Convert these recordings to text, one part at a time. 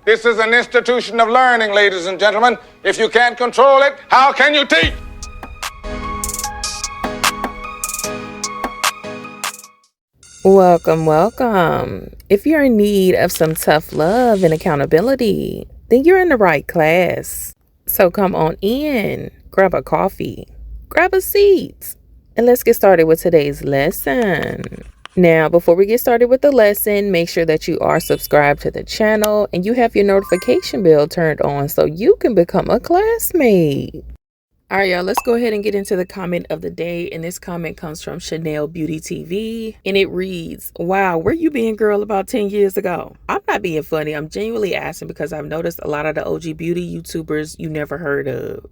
This is an institution of learning, ladies and gentlemen. If you can't control it, how can you teach? Welcome, welcome. If you're in need of some tough love and accountability, then you're in the right class. So come on in, grab a coffee, grab a seat, and let's get started with today's lesson. Now, before we get started with the lesson, make sure that you are subscribed to the channel and you have your notification bell turned on so you can become a classmate. All right, y'all, let's go ahead and get into the comment of the day. And this comment comes from Chanel Beauty TV. And it reads, wow, where you been, girl, about 10 years ago? I'm not being funny. I'm genuinely asking because I've noticed a lot of the OG beauty YouTubers you never heard of.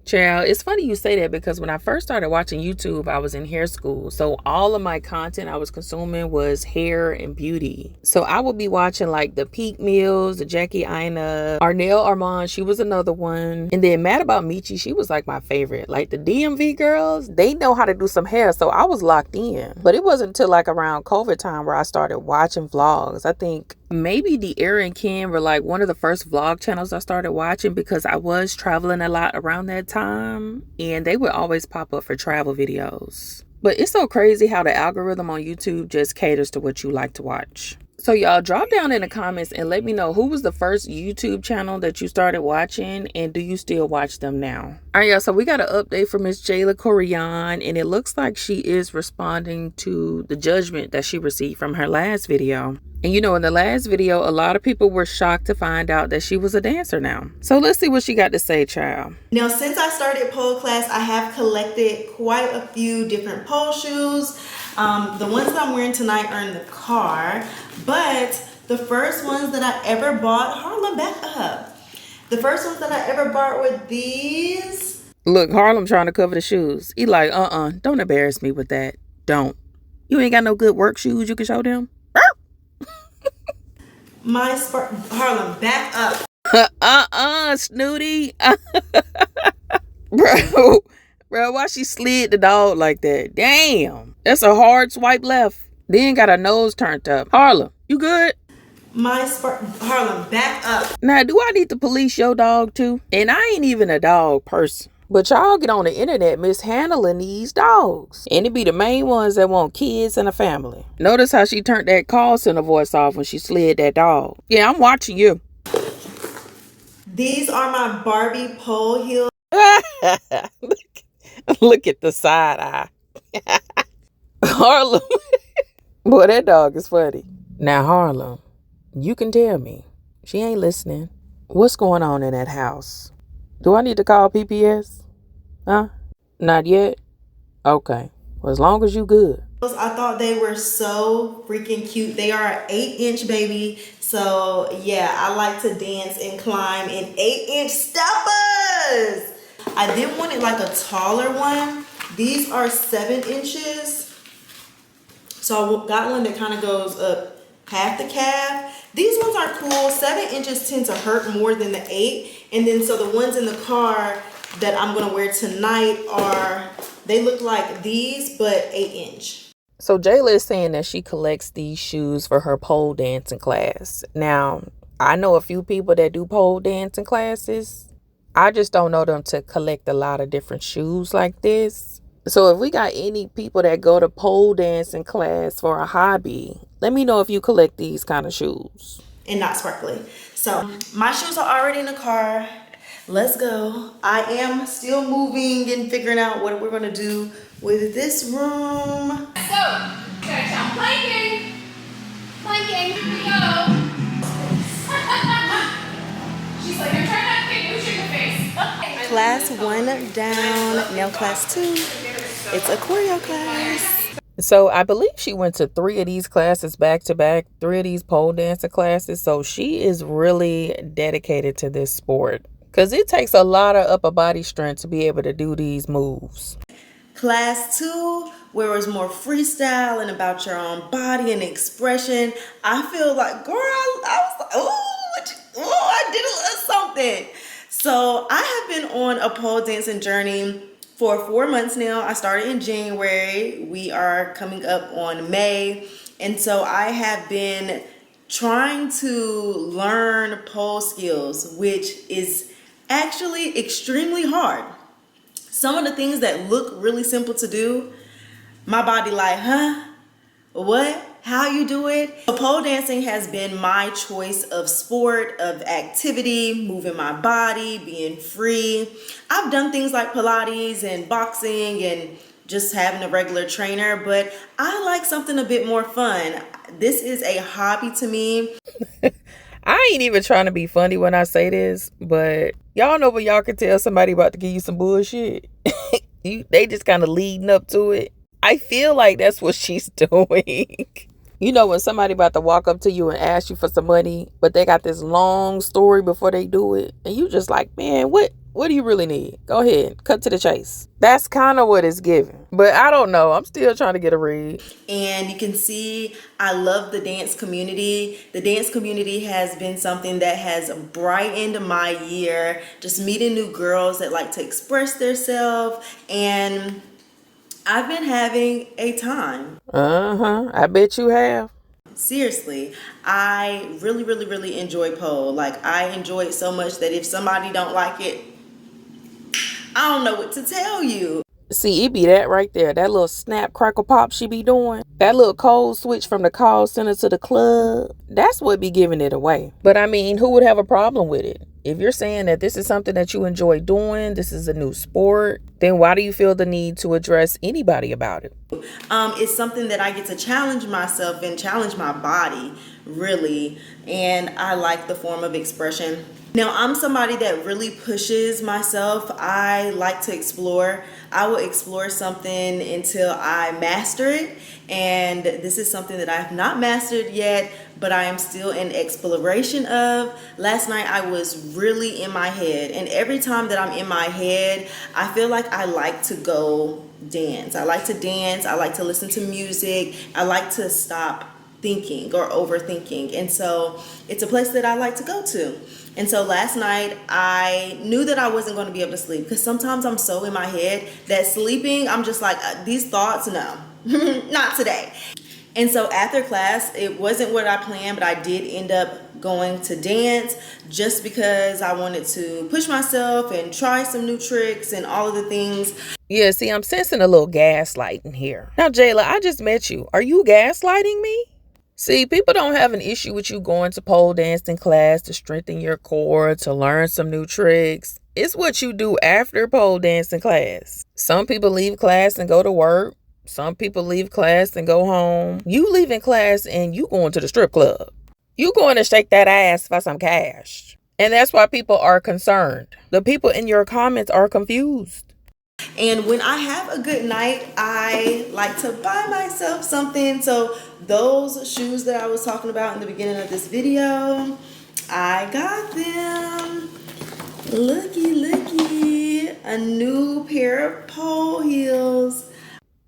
Child, it's funny you say that because when I first started watching YouTube, I was in hair school. So all of my content I was consuming was hair and beauty. So I would be watching like the Peak Mills, the Jackie Aina, Arnell Armand, she was another one. And then Mad About Michi, she was like my favorite. Like the DMV girls, they know how to do some hair. So I was locked in. But it wasn't until like around COVID time where I started watching vlogs. I think maybe the Era and Ken were like one of the first vlog channels I started watching because I was traveling a lot around that time and they would always pop up for travel videos. But it's so crazy how the algorithm on YouTube just caters to what you like to watch. So y'all drop down in the comments and let me know who was the first YouTube channel that you started watching and do you still watch them now? All right, y'all, so we got an update from Miss Jayla Koriyan and it looks like she is responding to the judgment that she received from her last video. And you know, in the last video, a lot of people were shocked to find out that she was a dancer now. So let's see what she got to say, child. Now, since I started pole class, I have collected quite a few different pole shoes. The ones that I'm wearing tonight are in the car, but the first ones that I ever bought, Harlem, back up. The first ones that I ever bought were these. Look, Harlem trying to cover the shoes. He like, don't embarrass me with that. Don't. You ain't got no good work shoes you can show them? Harlem, back up. Snooty. Bro, why she slid the dog like that? Damn, that's a hard swipe left. Then got her nose turned up. Harlem, you good? Harlem, back up. Now, do I need to police your dog too? And I ain't even a dog person. But y'all get on the internet mishandling these dogs. And it be the main ones that want kids and a family. Notice how she turned that call center voice off when she slid that dog. Yeah, I'm watching you. These are my Barbie pole heels. Look at the side eye. Harlem. Boy, that dog is funny. Now, Harlem, you can tell me. She ain't listening. What's going on in that house? Do I need to call PPS? Huh? Not yet? Okay. Well, as long as you good. I thought they were so freaking cute. They are an 8-inch baby. So yeah, I like to dance and climb in 8-inch steppers. I did want it like a taller one. These are 7 inches. So I got one that kind of goes up half the calf. These ones are cool. 7 inches tend to hurt more than the 8. And then so the ones in the car that I'm gonna wear tonight they look like these, but 8-inch. So Jayla is saying that she collects these shoes for her pole dancing class. Now, I know a few people that do pole dancing classes. I just don't know them to collect a lot of different shoes like this. So if we got any people that go to pole dancing class for a hobby, let me know if you collect these kind of shoes. And not sparkly. So my shoes are already in the car. Let's go. I am still moving and figuring out what we're gonna do with this room. So, start planking. Planking, here we go. She's like, I'm trying not to get mooch in the face. Class 1 down, now class 2. It's a choreo class. So I believe she went to 3 of these classes back to back, 3 of these pole dancing classes. So she is really dedicated to this sport. Because it takes a lot of upper body strength to be able to do these moves. Class 2, where it's more freestyle and about your own body and expression. I feel like, girl, I was like, I did a little something. So I have been on a pole dancing journey for 4 months now. I started in January. We are coming up on May. And so I have been trying to learn pole skills, which is actually extremely hard. Some of the things that look really simple to do, my body like, huh? What? How you do it? So pole dancing has been my choice of sport, of activity, moving my body, being free. I've done things like Pilates and boxing and just having a regular trainer, but I like something a bit more fun. This is a hobby to me. I ain't even trying to be funny when I say this, but y'all know when y'all can tell somebody about to give you some bullshit. They just kind of leading up to it. I feel like that's what she's doing. You know, when somebody about to walk up to you and ask you for some money, but they got this long story before they do it, and you just like, man, what do you really need? Go ahead, cut to the chase. That's kind of what it's giving. But I don't know. I'm still trying to get a read. And you can see I love the dance community. The dance community has been something that has brightened my year. Just meeting new girls that like to express themselves, and I've been having a time. I bet you have. Seriously, I really, really, really enjoy pole. Like, I enjoy it so much that if somebody don't like it, I don't know what to tell you. See, it be that right there. That little snap, crackle, pop she be doing. That little code switch from the call center to the club. That's what be giving it away. But I mean, who would have a problem with it? If you're saying that this is something that you enjoy doing, this is a new sport, then why do you feel the need to address anybody about it? It's something that I get to challenge myself and challenge my body, really. And I like the form of expression. Now, I'm somebody that really pushes myself. I like to explore. I will explore something until I master it. And this is something that I have not mastered yet, but I am still in exploration of. Last night I was really in my head, and every time that I'm in my head, I feel like I like to go dance. I like to dance. I like to listen to music. I like to stop thinking or overthinking. And so it's a place that I like to go to. And so last night I knew that I wasn't going to be able to sleep, because sometimes I'm so in my head that sleeping, I'm just like, these thoughts, no, not today. And so after class, it wasn't what I planned, but I did end up going to dance just because I wanted to push myself and try some new tricks and all of the things. Yeah, see, I'm sensing a little gaslighting here. Now, Jayla, I just met you. Are you gaslighting me? See, people don't have an issue with you going to pole dancing class to strengthen your core, to learn some new tricks. It's what you do after pole dancing class. Some people leave class and go to work. Some people leave class and go home. You leaving class and you going to the strip club. You going to shake that ass for some cash. And that's why people are concerned. The people in your comments are confused. And when I have a good night, I like to buy myself something. So those shoes that I was talking about in the beginning of this video, I got them. Looky, a new pair of pole heels.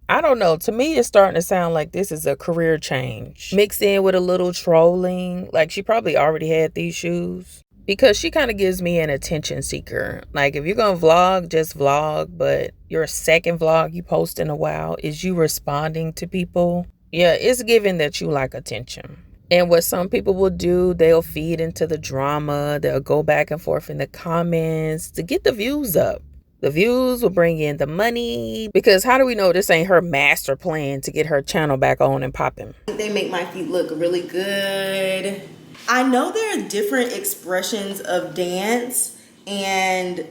I don't know. To me, it's starting to sound like this is a career change. Mixed in with a little trolling. Like, she probably already had these shoes. Because she kind of gives me an attention seeker. Like, if you're going to vlog, just vlog. But your second vlog you post in a while is you responding to people. Yeah, it's given that you like attention. And what some people will do, they'll feed into the drama. They'll go back and forth in the comments to get the views up. The views will bring in the money. Because how do we know this ain't her master plan to get her channel back on and popping? They make my feet look really good. I know there are different expressions of dance, and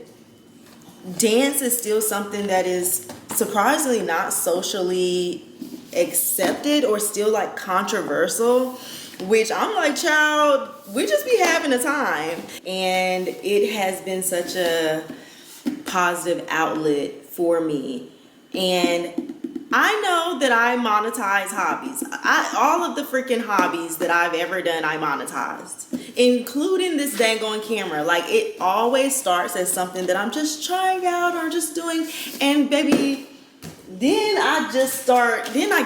dance is still something that is surprisingly not socially accepted or still like controversial, which I'm like, child, we just be having a time. And it has been such a positive outlet for me. And I know that I monetize hobbies. All of the freaking hobbies that I've ever done, I monetized, including this dang on camera. Like, it always starts as something that I'm just trying out or just doing. And baby, then I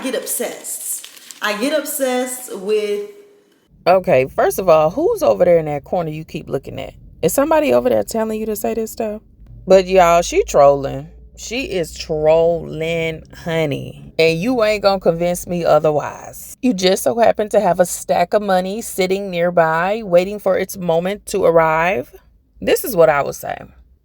get obsessed. I get obsessed with. Okay, first of all, who's over there in that corner you keep looking at? Is somebody over there telling you to say this stuff? But y'all, she trolling. She is trolling, honey. And you ain't gonna convince me otherwise. You just so happen to have a stack of money sitting nearby, waiting for its moment to arrive. This is what I would say.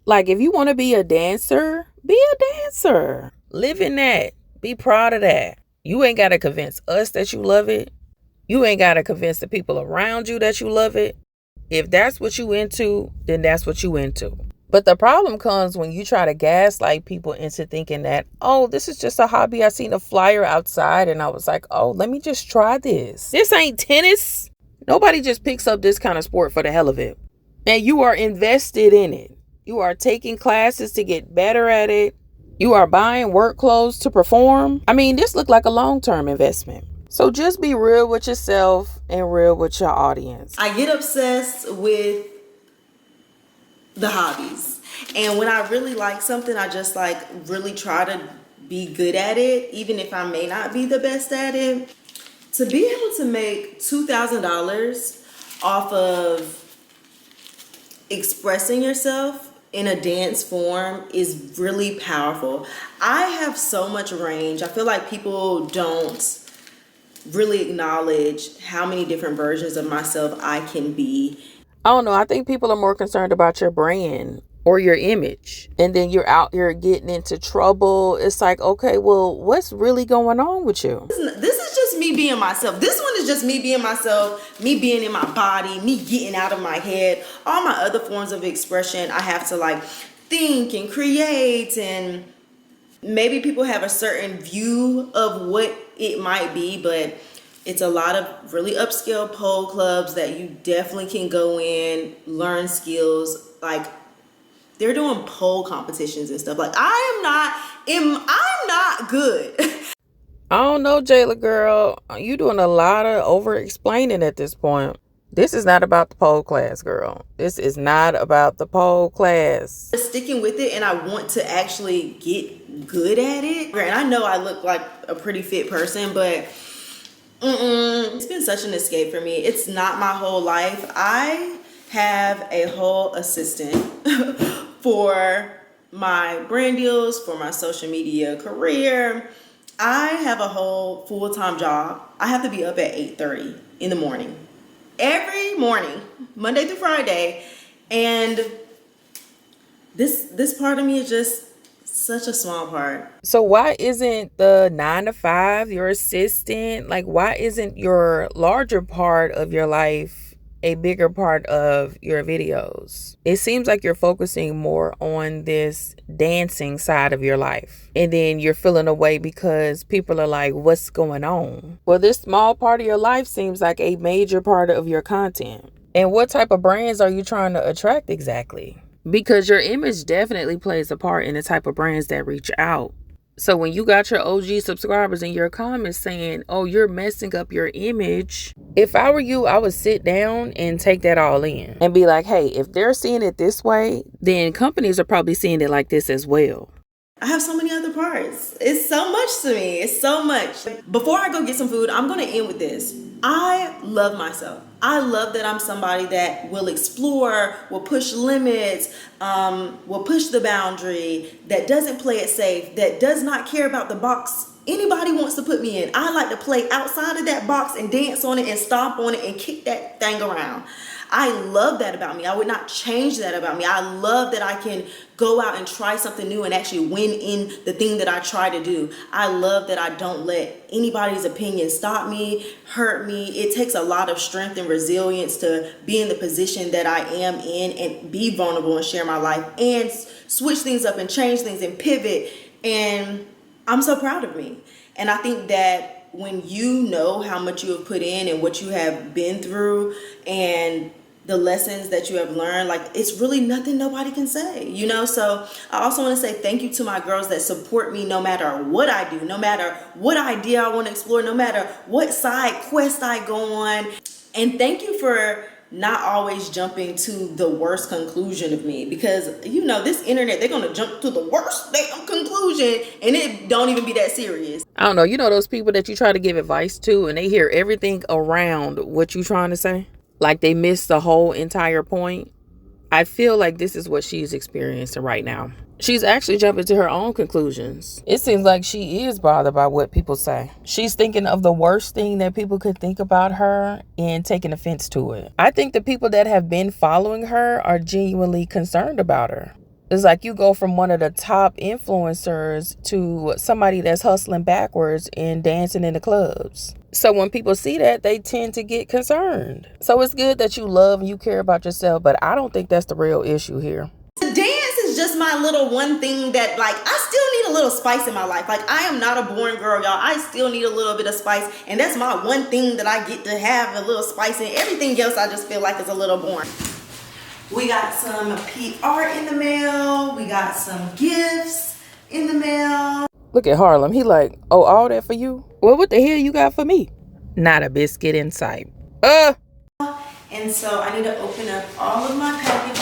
Like, if you want to be a dancer, be a dancer. Live in that. Be proud of that. You ain't got to convince us that you love it. You ain't got to convince the people around you that you love it. If that's what you into, then that's what you into. But the problem comes when you try to gaslight people into thinking that, oh, this is just a hobby. I seen a flyer outside and I was like, oh, let me just try this. This ain't tennis. Nobody just picks up this kind of sport for the hell of it. And you are invested in it. You are taking classes to get better at it. You are buying work clothes to perform. I mean, this looked like a long-term investment. So just be real with yourself and real with your audience. I get obsessed with the hobbies. And when I really like something, I just like really try to be good at it, even if I may not be the best at it. To be able to make $2,000 off of expressing yourself in a dance form is really powerful. I have so much range. I feel like people don't really acknowledge how many different versions of myself I can be. I don't know. I think people are more concerned about your brand or your image. And then you're out here getting into trouble. It's like, okay, well, what's really going on with you? This is just me being myself. This one is just me being myself, me being in my body, me getting out of my head. All my other forms of expression, I have to like think and create, and maybe people have a certain view of what it might be, but it's a lot of really upscale pole clubs that you definitely can go in, learn skills. Like, they're doing pole competitions and stuff. Like, I'm not good. I don't know, Jayla girl. You doing a lot of over explaining at this point. This is not about the pole class, girl. This is not about the pole class. Sticking with it, and I want to actually get good at it. And I know I look like a pretty fit person, but it's been such an escape for me. It's not my whole life. I have a whole assistant for my brand deals, for my social media career. I have a whole full-time job. I have to be up at 8:30 in the morning. Every morning, Monday through Friday. And this part of me is just such a small part. So why isn't the 9 to 5, your assistant, like why isn't your larger part of your life a bigger part of your videos? It seems like you're focusing more on this dancing side of your life. And then you're feeling away because people are like, what's going on? Well, this small part of your life seems like a major part of your content. And what type of brands are you trying to attract exactly? Because your image definitely plays a part in the type of brands that reach out. So when you got your OG subscribers in your comments saying, oh, you're messing up your image. If I were you, I would sit down and take that all in and be like, hey, if they're seeing it this way, then companies are probably seeing it like this as well. I have so many other parts. It's so much to me. It's so much. Before I go get some food, I'm going to end with this. I love myself. I love that I'm somebody that will explore, will push limits, will push the boundary, that doesn't play it safe, that does not care about the box anybody wants to put me in. I like to play outside of that box and dance on it and stomp on it and kick that thing around. I love that about me. I would not change that about me. I love that I can go out and try something new and actually win in the thing that I try to do. I love that I don't let anybody's opinion stop me, hurt me. It takes a lot of strength and resilience to be in the position that I am in and be vulnerable and share my life and switch things up and change things and pivot. And I'm so proud of me. And I think that when you know how much you have put in and what you have been through and the lessons that you have learned, like, it's really nothing nobody can say, you know? So I also want to say thank you to my girls that support me no matter what I do, no matter what idea I want to explore, no matter what side quest I go on. And thank you for not always jumping to the worst conclusion of me, because you know this internet, they're gonna jump to the worst damn conclusion and it don't even be that serious. I don't know, you know those people that you try to give advice to and they hear everything around what you trying to say, like they miss the whole entire point. I feel like this is what she's experiencing right now. She's actually jumping to her own conclusions. It seems like she is bothered by what people say. She's thinking of the worst thing that people could think about her and taking offense to it. I think the people that have been following her are genuinely concerned about her. It's like you go from one of the top influencers to somebody that's hustling backwards and dancing in the clubs. So when people see that, they tend to get concerned. So it's good that you love and you care about yourself, but I don't think that's the real issue here. The dance is just my little one thing that, like, I still need a little spice in my life. Like, I am not a boring girl, y'all. I still need a little bit of spice, and that's my one thing that I get to have a little spice in. Everything else I just feel like is a little boring. We got some PR in the mail. We got some gifts in the mail. Look at Harlem. He like, oh, all that for you? Well, what the hell you got for me? Not a biscuit in sight. And so I need to open up all of my packages.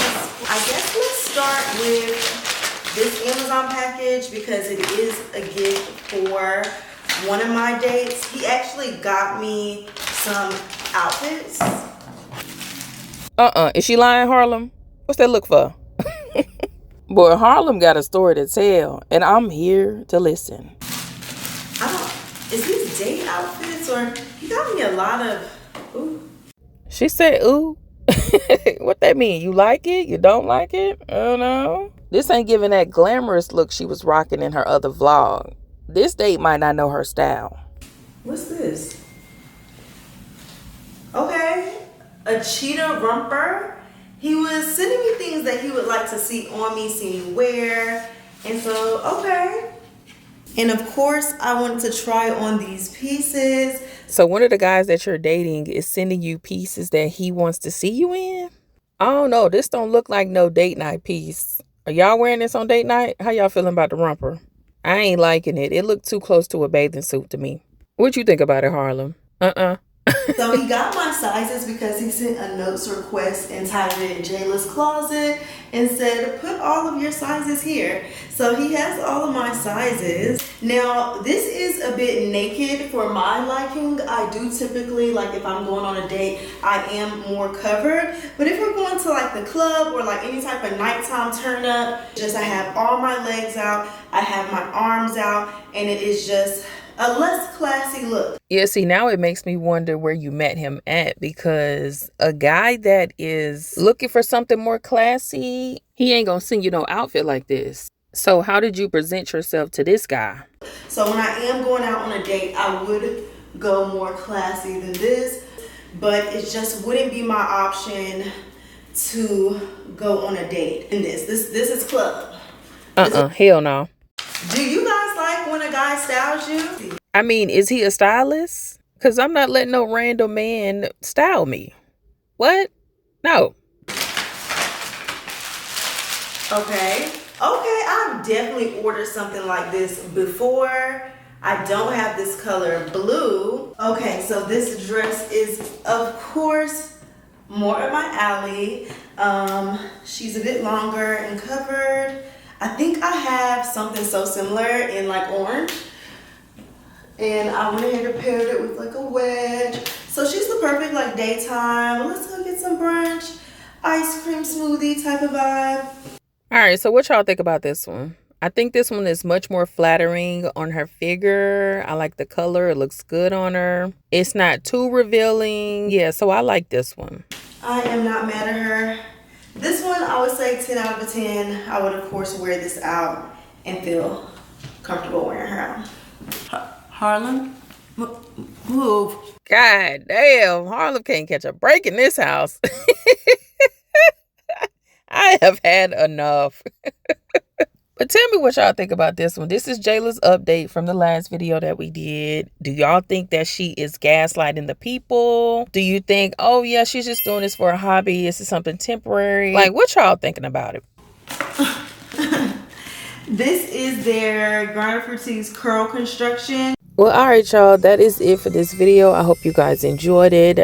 I guess let's start with this Amazon package because it is a gift for one of my dates. He actually got me some outfits. Is she lying, Harlem? What's that look for? Boy, Harlem got a story to tell, and I'm here to listen. Is these date outfits, or he got me a lot of, ooh. She said, ooh. What that mean? You like it? You don't like it? I don't know. This ain't giving that glamorous look she was rocking in her other vlog. This date might not know her style. What's this? Okay, a cheetah romper. He was sending me things that he would like to see on me, see me wear. And so, okay. And of course, I wanted to try on these pieces. So one of the guys that you're dating is sending you pieces that he wants to see you in? I don't know. This don't look like no date night piece. Are y'all wearing this on date night? How y'all feeling about the romper? I ain't liking it. It looked too close to a bathing suit to me. What you think about it, Harlem? So he got my sizes because he sent a notes request entitled Jayla's Closet and said, put all of your sizes here. So he has all of my sizes. Now, this is a bit naked for my liking. I do typically, like if I'm going on a date, I am more covered. But if we're going to like the club or like any type of nighttime turn up, just I have all my legs out, I have my arms out, and it is just a less classy look. Yeah, see, now it makes me wonder where you met him at, because a guy that is looking for something more classy, he ain't gonna send you no outfit like this. So how did you present yourself to this guy? So when I am going out on a date, I would go more classy than this, but it just wouldn't be my option to go on a date in this. This is club. Hell no. Do you guys like when a guy styles you? I mean, is he a stylist? Because I'm not letting no random man style me. What? No. Okay, I've definitely ordered something like this before. I don't have this color blue. Okay, so this dress is, of course, more of my alley. She's a bit longer and covered. I think I have something so similar in like orange. And I went ahead and paired it with like a wedge. So she's the perfect like daytime, let's go get some brunch, ice cream smoothie type of vibe. All right, so what y'all think about this one? I think this one is much more flattering on her figure. I like the color. It looks good on her. It's not too revealing. Yeah, so I like this one. I am not mad at her. This one, I would say 10 out of 10. I would, of course, wear this out and feel comfortable wearing her out. Harlem, move. God damn, Harlem can't catch a break in this house. I have had enough. But tell me what y'all think about this one. This is Jayla's update from the last video that we did. Do y'all think that she is gaslighting the people? Do you think, oh yeah, she's just doing this for a hobby? This is something temporary? Like, what y'all thinking about it? This is their Garner Fructis curl construction. Well, all right, y'all. That is it for this video. I hope you guys enjoyed it.